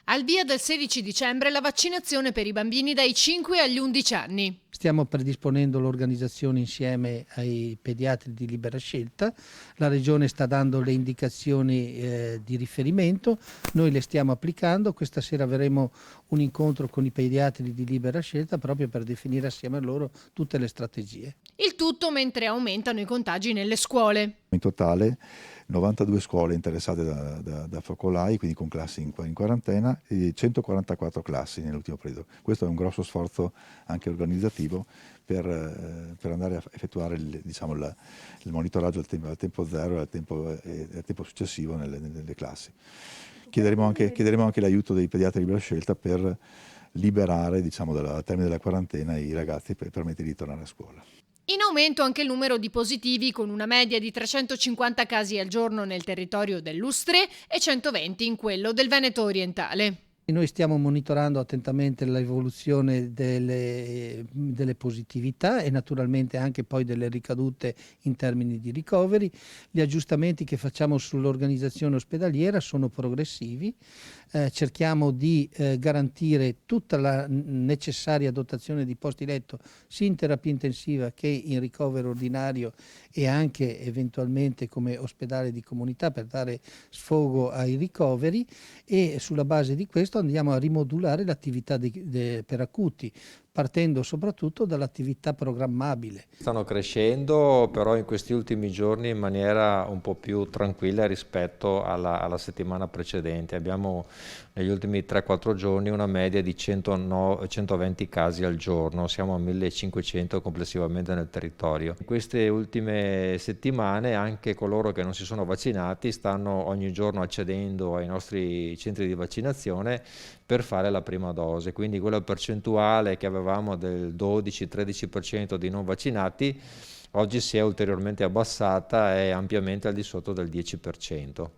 Al via del 16 dicembre la vaccinazione per i bambini dai 5 agli 11 anni. Stiamo predisponendo l'organizzazione insieme ai pediatri di libera scelta, la Regione sta dando le indicazioni di riferimento, noi le stiamo applicando, questa sera avremo un incontro con i pediatri di libera scelta proprio per definire assieme a loro tutte le strategie. Il tutto mentre aumentano i contagi nelle scuole. In totale 92 scuole interessate da focolai, quindi con classi in quarantena, e 144 classi nell'ultimo periodo. Questo è un grosso sforzo anche organizzativo per andare a effettuare il monitoraggio al tempo zero e al tempo successivo nelle classi. Chiederemo anche l'aiuto dei pediatri di libera scelta per liberare, dal termine della quarantena, i ragazzi per permettere di tornare a scuola. In aumento anche il numero di positivi, con una media di 350 casi al giorno nel territorio dell'Ustre e 120 in quello del Veneto orientale. Noi stiamo monitorando attentamente l'evoluzione delle positività e naturalmente anche poi delle ricadute in termini di ricoveri. Gli aggiustamenti che facciamo sull'organizzazione ospedaliera sono progressivi, cerchiamo di garantire tutta la necessaria dotazione di posti letto sia in terapia intensiva che in ricovero ordinario e anche eventualmente come ospedale di comunità per dare sfogo ai ricoveri, e sulla base di questo andiamo a rimodulare l'attività per acuti, partendo soprattutto dall'attività programmabile. Stanno crescendo però in questi ultimi giorni in maniera un po' più tranquilla rispetto alla settimana precedente. Abbiamo negli ultimi 3-4 giorni una media di 120 casi al giorno, siamo a 1500 complessivamente nel territorio. In queste ultime settimane anche coloro che non si sono vaccinati stanno ogni giorno accedendo ai nostri centri di vaccinazione per fare la prima dose, quindi quella percentuale che avevamo del 12-13% di non vaccinati oggi si è ulteriormente abbassata e è ampiamente al di sotto del 10%.